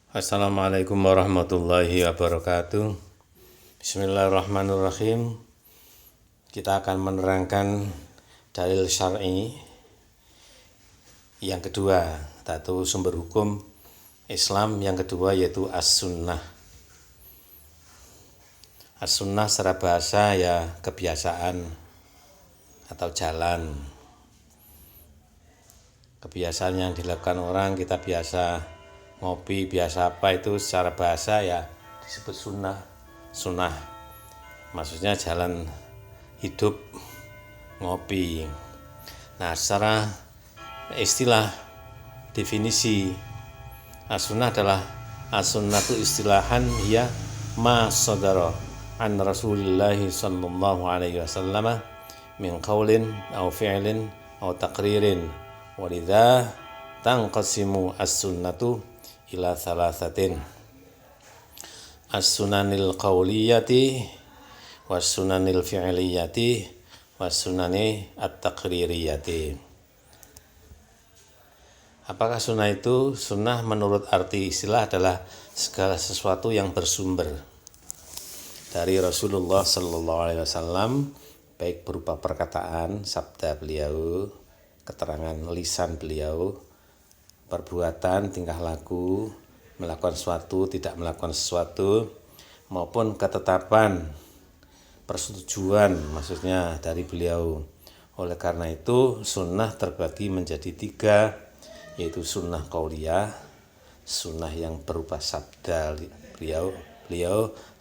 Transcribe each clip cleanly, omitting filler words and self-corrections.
Assalamualaikum warahmatullahi wabarakatuh. Bismillahirrahmanirrahim. Kita akan menerangkan dalil syar'i yang kedua, atau sumber hukum Islam yang kedua, yaitu as-sunnah. As-sunnah secara bahasa ya kebiasaan atau jalan. Kebiasaan yang dilakukan orang, kita biasa ngopi, biasa apa, itu secara bahasa ya disebut sunnah. Maksudnya jalan hidup ngopi. Nah, secara istilah definisi as-sunnah adalah as-sunnatu istilahan ya ma sadara an Rasulillahi sallallahu alaihi wasallam min qaulin aw fi'lin aw taqririn, walidha tanqasimu as-sunnatu ila thalathatin: as-sunanil qawliyati was-sunanil fi'liyati was-sunani at-taqririyati. Apakah sunnah itu? Sunnah menurut arti istilah adalah segala sesuatu yang bersumber dari Rasulullah sallallahu alaihi wasallam, baik berupa perkataan, sabda beliau, keterangan lisan beliau, perbuatan, tingkah laku, melakukan sesuatu, tidak melakukan sesuatu, maupun ketetapan, persetujuan maksudnya dari beliau. Oleh karena itu sunnah terbagi menjadi tiga, yaitu sunnah qauliyah, sunnah yang berupa sabda beliau,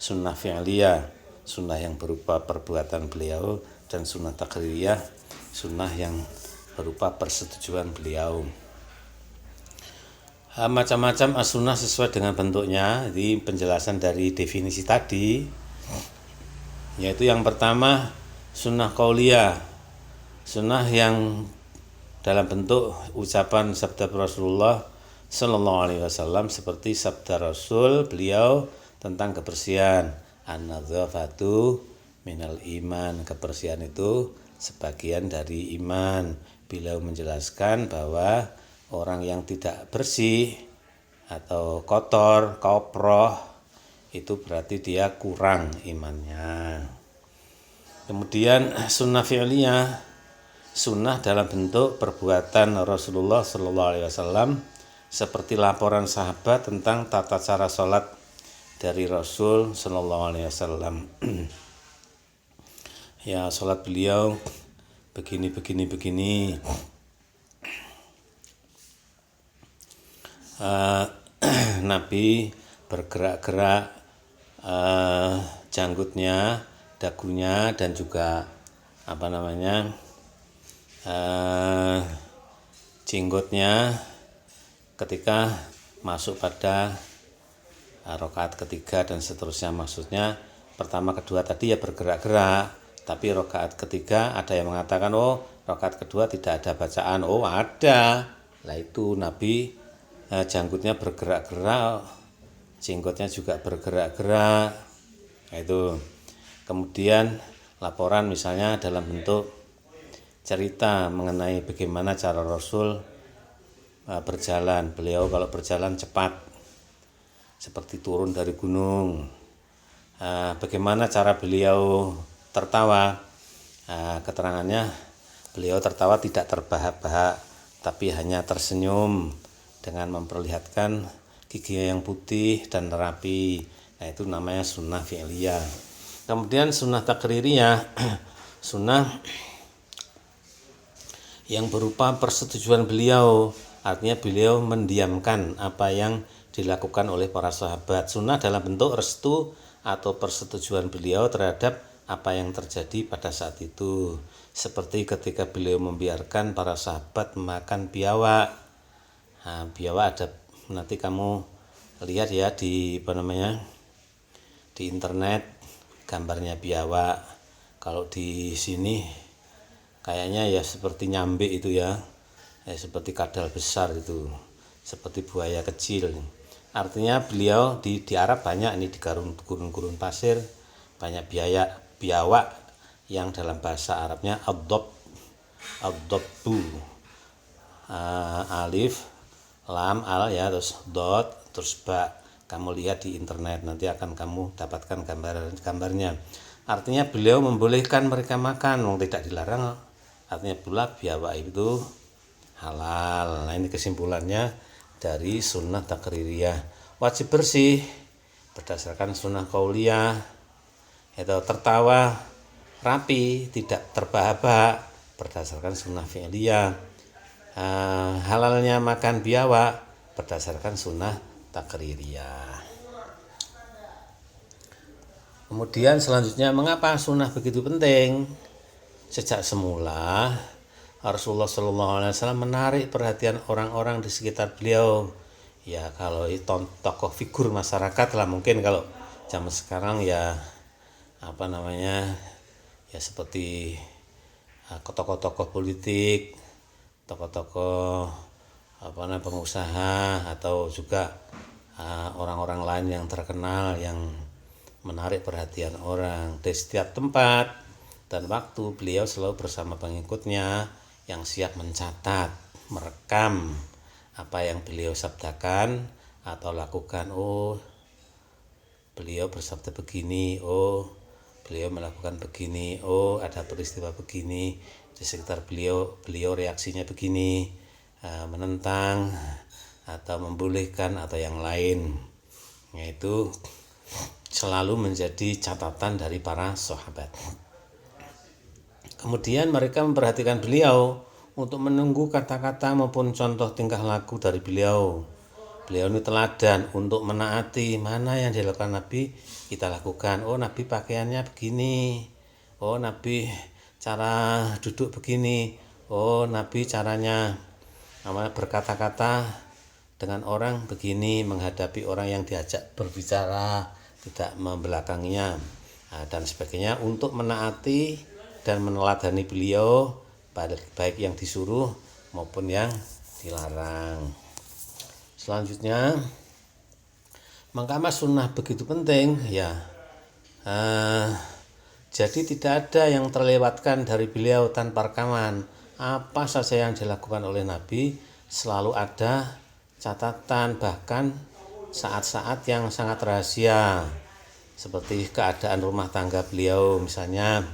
sunnah fi'liyah, sunnah yang berupa perbuatan beliau, dan sunnah taqririyah, sunnah yang berupa persetujuan beliau. Macam-macam as-sunnah sesuai dengan bentuknya. Di penjelasan dari definisi tadi, yaitu yang pertama sunnah qauliyah, sunnah yang dalam bentuk ucapan sabda Rasulullah sallallahu alaihi wasallam, seperti sabda Rasul beliau tentang kebersihan, an-nadzafatu minal iman, kebersihan itu sebagian dari iman. Beliau menjelaskan bahwa orang yang tidak bersih atau kotor, koproh, itu berarti dia kurang imannya. Kemudian sunnah fi'liyah, sunnah dalam bentuk perbuatan Rasulullah sallallahu alaihi wasallam, seperti laporan sahabat tentang tata cara sholat dari Rasul sallallahu alaihi wasallam. Ya, sholat beliau begini. Nabi bergerak-gerak janggutnya, dagunya, dan juga jenggotnya ketika masuk pada rakaat ketiga dan seterusnya. Maksudnya pertama kedua tadi ya bergerak-gerak, tapi rakaat ketiga ada yang mengatakan rakaat kedua tidak ada bacaan. Ada. Lah itu Nabi janggutnya bergerak-gerak, jenggotnya juga bergerak-gerak. Itu. Kemudian laporan misalnya dalam bentuk cerita mengenai bagaimana cara Rasul berjalan. Beliau kalau berjalan cepat, seperti turun dari gunung. Bagaimana cara beliau tertawa? Keterangannya, beliau tertawa tidak terbahak-bahak, tapi hanya tersenyum dengan memperlihatkan gigi yang putih dan rapi. Nah, itu namanya sunnah fi'liyah. Kemudian sunnah taqririyah, sunnah yang berupa persetujuan beliau, artinya beliau mendiamkan apa yang dilakukan oleh para sahabat. Sunnah dalam bentuk restu atau persetujuan beliau terhadap apa yang terjadi pada saat itu, seperti ketika beliau membiarkan para sahabat makan biawak. Biawak ada, nanti kamu lihat ya di di internet gambarnya biawak. Kalau di sini kayaknya ya seperti nyambe itu ya, seperti kadal besar itu, seperti buaya kecil. Artinya beliau di Arab banyak, ini di gurun-gurun pasir banyak biawak yang dalam bahasa Arabnya ad-dabbu, alif lam al ya, terus dot, terus bak. Kamu lihat di internet, nanti akan kamu dapatkan gambarnya. Artinya beliau membolehkan mereka makan, tidak dilarang. Artinya pula biawak itu halal. Nah, ini kesimpulannya dari sunnah takririyah. Wajib bersih berdasarkan sunnah qauliyah, itu tertawa rapi, tidak terbahak-bahak berdasarkan sunnah fi'liyah. Halalnya makan biawak berdasarkan sunnah takririyah. Kemudian selanjutnya, mengapa sunnah begitu penting? Sejak semula Rasulullah SAW menarik perhatian orang-orang di sekitar beliau. Ya kalau itu tokoh figur masyarakat lah, mungkin kalau zaman sekarang ya ya seperti tokoh-tokoh politik, tokoh-tokoh pengusaha, atau juga orang-orang lain yang terkenal yang menarik perhatian orang. Di setiap tempat dan waktu beliau selalu bersama pengikutnya yang siap mencatat, merekam apa yang beliau sabdakan atau lakukan. Oh, beliau bersabda begini, oh beliau melakukan begini, oh ada peristiwa begini di sekitar beliau reaksinya begini, menentang atau membolehkan atau yang lain. Yaitu selalu menjadi catatan dari para sahabat. Kemudian mereka memperhatikan beliau untuk menunggu kata-kata maupun contoh tingkah laku dari beliau. Beliau ini teladan untuk menaati mana yang dilakukan Nabi, kita lakukan. Oh, Nabi pakaiannya begini. Oh, Nabi cara duduk begini. Oh, Nabi caranya berkata-kata dengan orang begini, menghadapi orang yang diajak berbicara, tidak membelakanginya, dan sebagainya, untuk menaati dan meneladani beliau, baik yang disuruh maupun yang dilarang. Selanjutnya, mengapa sunnah begitu penting? Ya, jadi tidak ada yang terlewatkan dari beliau tanpa rekaman. Apa saja yang dilakukan oleh Nabi selalu ada catatan, bahkan saat-saat yang sangat rahasia, seperti keadaan rumah tangga beliau. Misalnya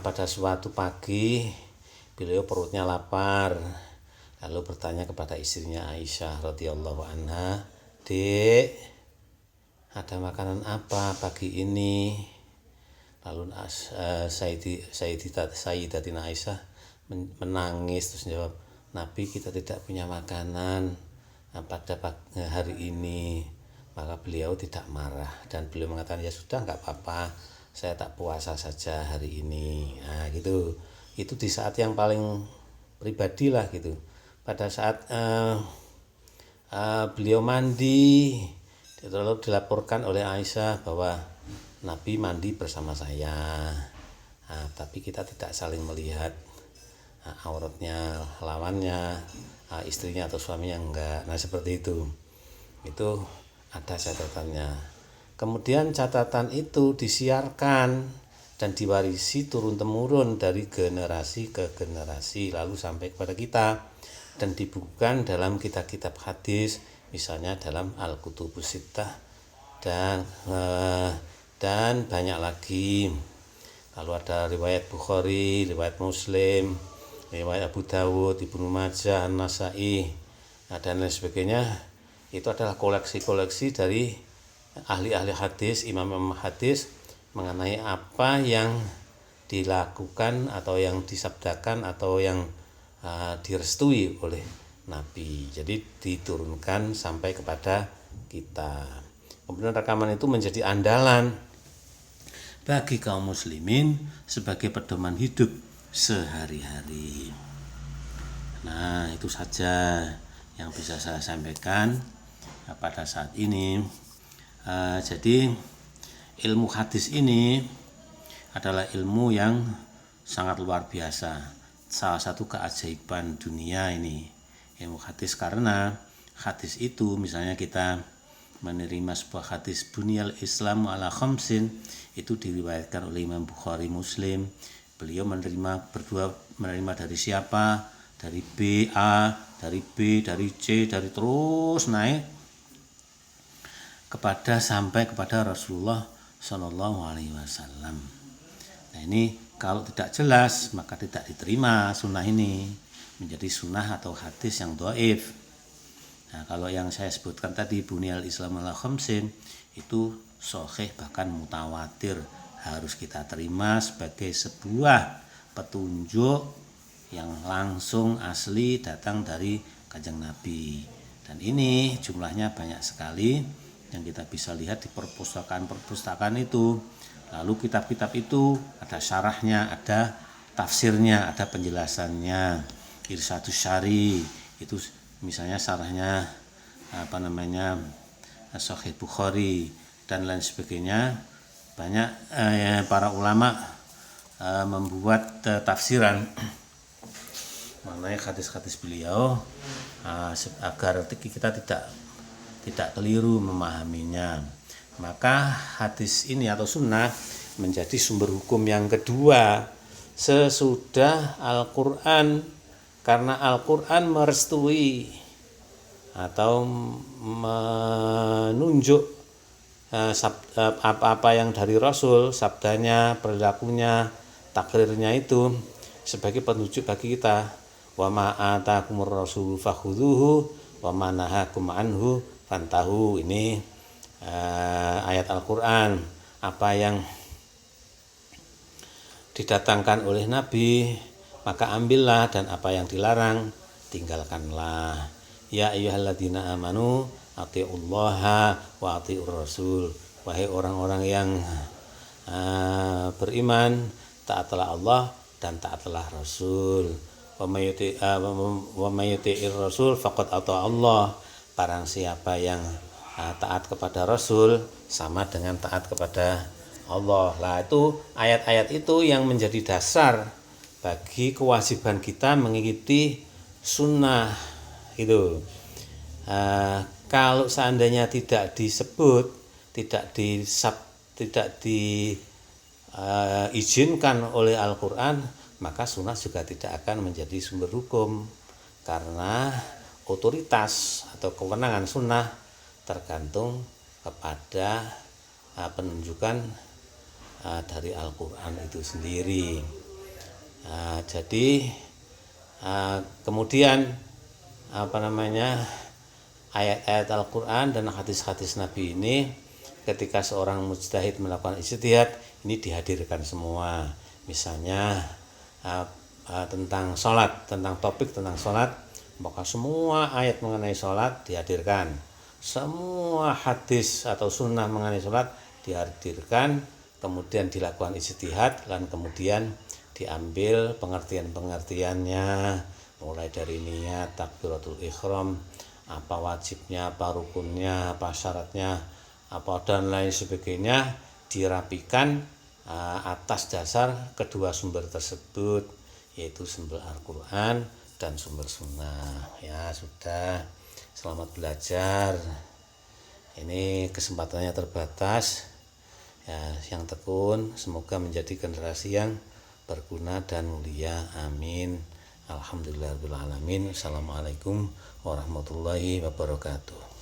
pada suatu pagi beliau perutnya lapar, lalu bertanya kepada istrinya Aisyah radhiyallahu anha, "Dek, ada makanan apa pagi ini?" Lalu Sayyidatina Aisyah menangis terus jawab, "Nabi, kita tidak punya makanan pada hari ini." Maka beliau tidak marah dan beliau mengatakan, "Ya sudah, enggak apa-apa, saya tak puasa saja hari ini." Nah, gitu. Itu di saat yang paling pribadi lah gitu. Pada saat beliau mandi, lalu dilaporkan oleh Aisyah bahwa Nabi mandi bersama saya. Tapi kita tidak saling melihat auratnya lawannya, istrinya atau suaminya enggak. Nah, seperti itu. Itu ada catatannya. Kemudian catatan itu disiarkan dan diwarisi turun-temurun dari generasi ke generasi, lalu sampai kepada kita dan dibukukan dalam kitab-kitab hadis, misalnya dalam Al-Kutubus Sittah dan banyak lagi. Lalu ada riwayat Bukhari, riwayat Muslim, riwayat Abu Dawud, Ibnu Majah, An-Nasai, dan lain sebagainya. Itu adalah koleksi-koleksi dari ahli-ahli hadis, imam-imam hadis, mengenai apa yang dilakukan atau yang disabdakan atau yang direstui oleh Nabi. Jadi diturunkan sampai kepada kita. Kemudian rekaman itu menjadi andalan bagi kaum muslimin sebagai pedoman hidup sehari-hari. Nah, itu saja yang bisa saya sampaikan pada saat ini. Jadi ilmu hadis ini adalah ilmu yang sangat luar biasa, salah satu keajaiban dunia ini, ilmu hadis. Karena hadis itu, misalnya kita menerima sebuah hadis bunyal Islam ala khamsin, itu diriwayatkan oleh Imam Bukhari, Muslim. Beliau menerima dari siapa? Dari B, A, dari B, dari C, dari terus naik sampai kepada Rasulullah Shallallahu Alaihi Wasallam. Nah ini kalau tidak jelas maka tidak diterima sunnah ini, menjadi sunnah atau hadis yang dhaif. Nah kalau yang saya sebutkan tadi Bunyal Islam ala khamsin itu sahih bahkan mutawatir, harus kita terima sebagai sebuah petunjuk yang langsung asli datang dari Kanjeng Nabi. Dan ini jumlahnya banyak sekali yang kita bisa lihat di perpustakaan itu. Lalu kitab-kitab itu ada syarahnya, ada tafsirnya, ada penjelasannya. Irsyadus Syari itu misalnya syarahnya Sahih Bukhari dan lain sebagainya. Banyak para ulama membuat tafsiran mengenai hadis-hadis beliau agar kita tidak keliru memahaminya. Maka hadis ini atau sunnah menjadi sumber hukum yang kedua sesudah Al-Quran, karena Al-Quran merestui atau menunjuk apa yang dari Rasul, sabdanya, perilakunya, takrirnya itu sebagai petunjuk bagi kita. Wa ma atakumur rasul fakhudhuhu wa ma nahakum anhu fantahu. Ini ayat Al-Quran. Apa yang didatangkan oleh Nabi maka ambillah, dan apa yang dilarang tinggalkanlah. Ya ayyuhalladzina amanu atiullaha wa atiur rasul. Wahai orang-orang yang beriman, taatlah Allah dan taatlah Rasul. Wa may yuti'ir rasul faqad ata Allah. Barang siapa yang taat kepada Rasul sama dengan taat kepada Allah. Lah itu ayat-ayat itu yang menjadi dasar bagi kewajiban kita mengikuti sunnah itu. Kalau seandainya tidak disebut, tidak diizinkan oleh Al-Quran, maka sunnah juga tidak akan menjadi sumber hukum, karena otoritas atau kewenangan sunnah tergantung kepada penunjukan dari Al-Quran itu sendiri. Jadi kemudian ayat-ayat Al-Quran dan hadis-hadis Nabi ini, ketika seorang mujtahid melakukan ijtihad, ini dihadirkan semua. Misalnya tentang sholat, tentang topik tentang sholat, maka semua ayat mengenai sholat dihadirkan, semua hadis atau sunnah mengenai sholat dihadirkan, kemudian dilakukan ijtihad, dan kemudian diambil pengertian-pengertiannya, mulai dari niat, takbiratul ihram, apa wajibnya, apa rukunnya, apa syaratnya, apa dan lain sebagainya, dirapikan atas dasar kedua sumber tersebut, yaitu sumber Al-Quran dan sumber sunnah. Ya sudah, selamat belajar. Ini kesempatannya terbatas ya, yang tekun, semoga menjadi generasi yang berguna dan mulia. Amin. Alhamdulillahirabbil alamin. Assalamualaikum warahmatullahi wabarakatuh.